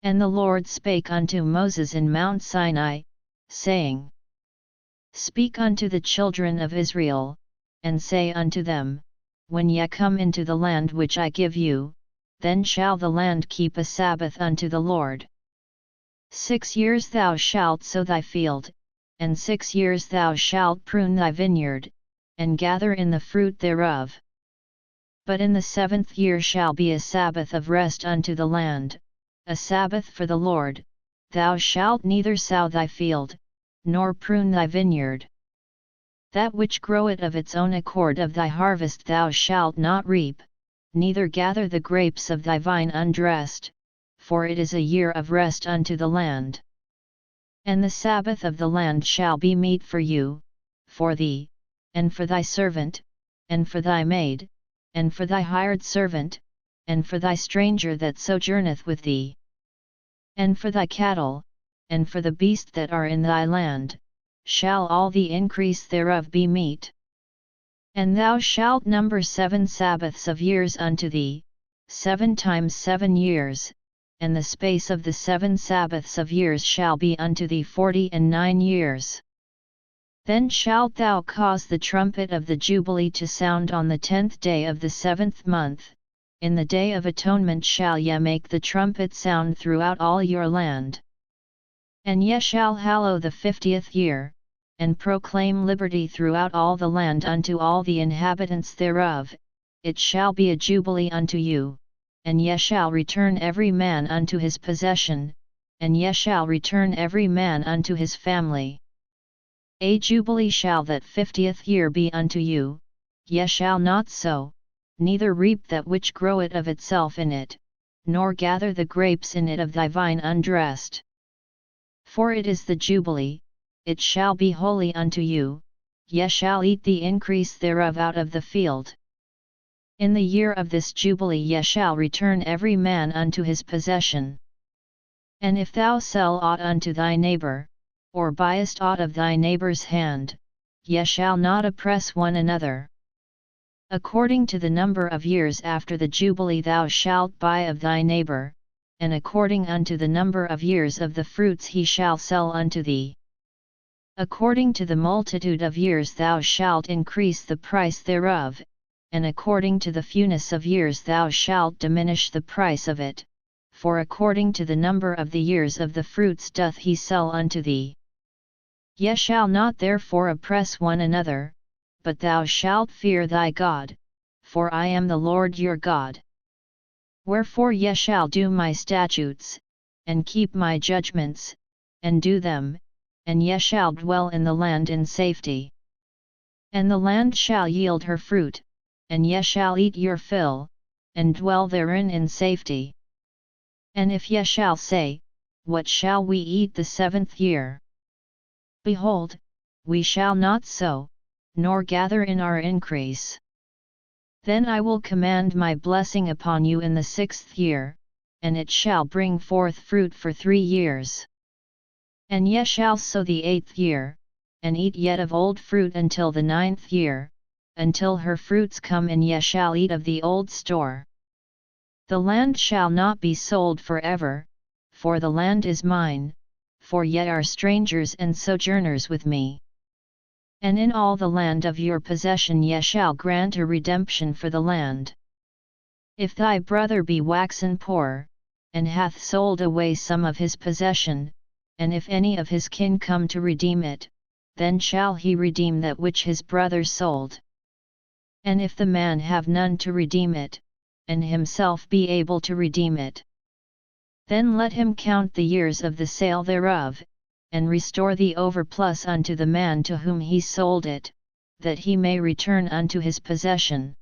And the Lord spake unto Moses in Mount Sinai, saying, Speak unto the children of Israel, and say unto them, When ye come into the land which I give you, then shall the land keep a Sabbath unto the Lord. 6 years thou shalt sow thy field, and 6 years thou shalt prune thy vineyard, and gather in the fruit thereof. But in the 7th year shall be a Sabbath of rest unto the land, a Sabbath for the Lord. Thou shalt neither sow thy field, nor prune thy vineyard. That which groweth of its own accord of thy harvest thou shalt not reap, neither gather the grapes of thy vine undressed, for it is a year of rest unto the land. And the Sabbath of the land shall be meat for you, for thee, and for thy servant, and for thy maid, and for thy hired servant, and for thy stranger that sojourneth with thee, and for thy cattle, and for the beasts that are in thy land, shall all the increase thereof be meat. And thou shalt number 7 Sabbaths of years unto thee, 7 times 7 years, and the space of the 7 Sabbaths of years shall be unto thee 49 years. Then shalt thou cause the trumpet of the Jubilee to sound on the 10th day of the 7th month. In the day of atonement shall ye make the trumpet sound throughout all your land. And ye shall hallow the 50th year, and proclaim liberty throughout all the land unto all the inhabitants thereof. It shall be a jubilee unto you, and ye shall return every man unto his possession, and ye shall return every man unto his family. A jubilee shall that 50th year be unto you. Ye shall not sow, neither reap that which groweth of itself in it, nor gather the grapes in it of thy vine undressed. For it is the Jubilee, it shall be holy unto you, ye shall eat the increase thereof out of the field. In the year of this Jubilee ye shall return every man unto his possession. And if thou sell aught unto thy neighbor, or buyest aught of thy neighbor's hand, ye shall not oppress one another. According to the number of years after the Jubilee thou shalt buy of thy neighbor, and according unto the number of years of the fruits he shall sell unto thee. According to the multitude of years thou shalt increase the price thereof, and according to the fewness of years thou shalt diminish the price of it, for according to the number of the years of the fruits doth he sell unto thee. Ye shall not therefore oppress one another, but thou shalt fear thy God, for I am the Lord your God. Wherefore ye shall do my statutes, and keep my judgments, and do them, and ye shall dwell in the land in safety. And the land shall yield her fruit, and ye shall eat your fill, and dwell therein in safety. And if ye shall say, What shall we eat the 7th year? Behold, we shall not sow, nor gather in our increase. Then I will command my blessing upon you in the 6th year, and it shall bring forth fruit for 3 years. And ye shall sow the 8th year, and eat yet of old fruit until the 9th year, until her fruits come, and ye shall eat of the old store. The land shall not be sold forever, for the land is mine, for ye are strangers and sojourners with me. And in all the land of your possession ye shall grant a redemption for the land. If thy brother be waxen poor, and hath sold away some of his possession, and if any of his kin come to redeem it, then shall he redeem that which his brother sold. And if the man have none to redeem it, and himself be able to redeem it, then let him count the years of the sale thereof, and restore the overplus unto the man to whom he sold it, that he may return unto his possession.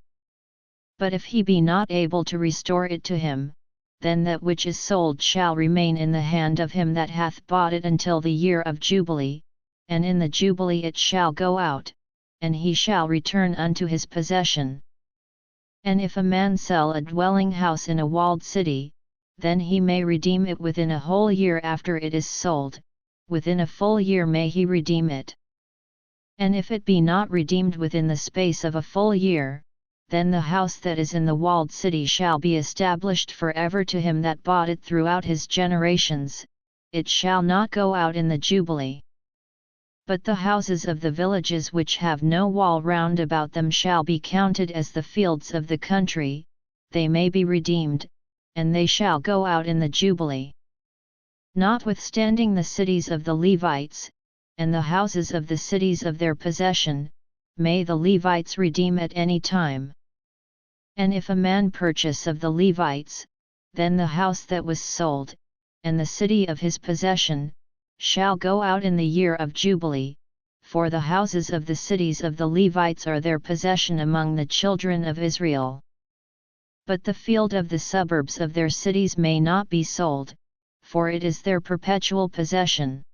But if he be not able to restore it to him, then that which is sold shall remain in the hand of him that hath bought it until the year of Jubilee, and in the Jubilee it shall go out, and he shall return unto his possession. And if a man sell a dwelling house in a walled city, then he may redeem it within a whole year after it is sold, within a full year may he redeem it. And if it be not redeemed within the space of a full year, then the house that is in the walled city shall be established forever to him that bought it throughout his generations, it shall not go out in the Jubilee. But the houses of the villages which have no wall round about them shall be counted as the fields of the country, they may be redeemed, and they shall go out in the Jubilee. Notwithstanding the cities of the Levites, and the houses of the cities of their possession, may the Levites redeem at any time. And if a man purchase of the Levites, then the house that was sold, and the city of his possession, shall go out in the year of Jubilee, for the houses of the cities of the Levites are their possession among the children of Israel. But the field of the suburbs of their cities may not be sold, for it is their perpetual possession.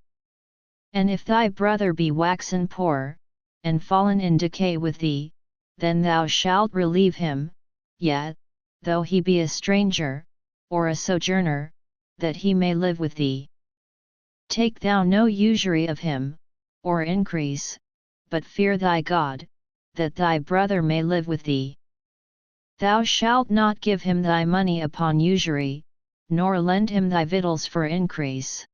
And if thy brother be waxen poor, and fallen in decay with thee, then thou shalt relieve him, yet, though he be a stranger, or a sojourner, that he may live with thee. Take thou no usury of him, or increase, but fear thy God, that thy brother may live with thee. Thou shalt not give him thy money upon usury, nor lend him thy victuals for increase.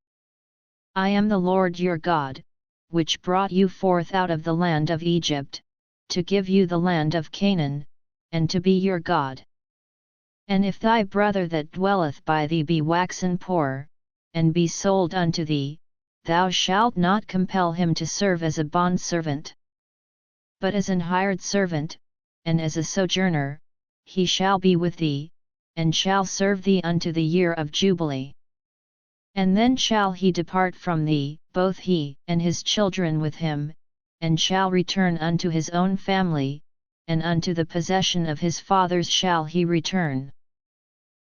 I am the Lord your God, which brought you forth out of the land of Egypt, to give you the land of Canaan, and to be your God. And if thy brother that dwelleth by thee be waxen poor, and be sold unto thee, thou shalt not compel him to serve as a bondservant. But as an hired servant, and as a sojourner, he shall be with thee, and shall serve thee unto the year of Jubilee. And then shall he depart from thee, both he and his children with him, and shall return unto his own family, and unto the possession of his fathers shall he return.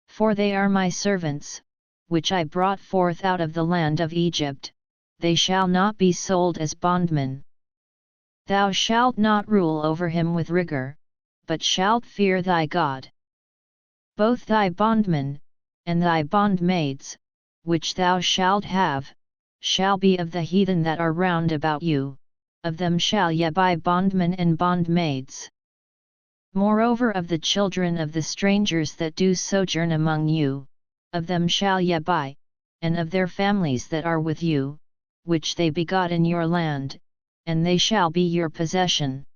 For they are my servants, which I brought forth out of the land of Egypt, they shall not be sold as bondmen. Thou shalt not rule over him with rigor, but shalt fear thy God. Both thy bondmen, and thy bondmaids, which thou shalt have, shall be of the heathen that are round about you, of them shall ye buy bondmen and bondmaids. Moreover of the children of the strangers that do sojourn among you, of them shall ye buy, and of their families that are with you, which they begot in your land, and they shall be your possession.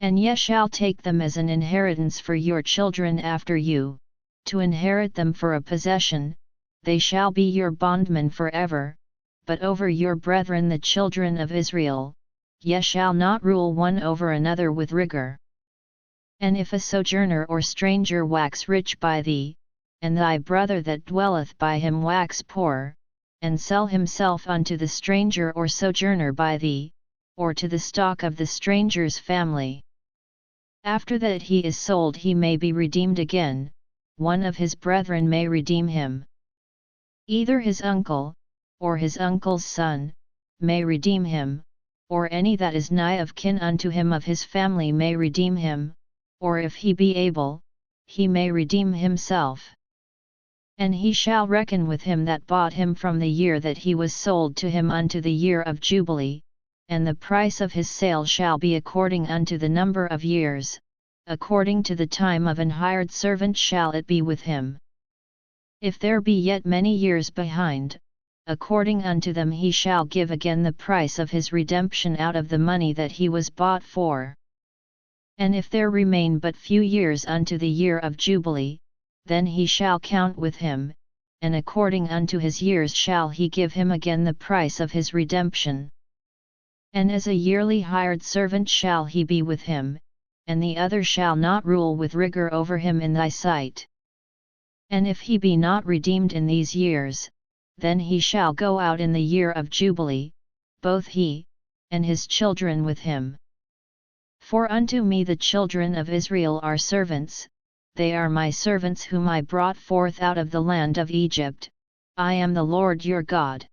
And ye shall take them as an inheritance for your children after you, to inherit them for a possession, they shall be your bondmen forever, but over your brethren the children of Israel, ye shall not rule one over another with rigor. And if a sojourner or stranger wax rich by thee, and thy brother that dwelleth by him wax poor, and sell himself unto the stranger or sojourner by thee, or to the stock of the stranger's family, after that he is sold he may be redeemed again, one of his brethren may redeem him. Either his uncle, or his uncle's son, may redeem him, or any that is nigh of kin unto him of his family may redeem him, or if he be able, he may redeem himself. And he shall reckon with him that bought him from the year that he was sold to him unto the year of Jubilee, and the price of his sale shall be according unto the number of years, according to the time of an hired servant shall it be with him. If there be yet many years behind, according unto them he shall give again the price of his redemption out of the money that he was bought for. And if there remain but few years unto the year of Jubilee, then he shall count with him, and according unto his years shall he give him again the price of his redemption. And as a yearly hired servant shall he be with him, and the other shall not rule with rigor over him in thy sight. And if he be not redeemed in these years, then he shall go out in the year of Jubilee, both he, and his children with him. For unto me the children of Israel are servants, they are my servants whom I brought forth out of the land of Egypt, I am the Lord your God.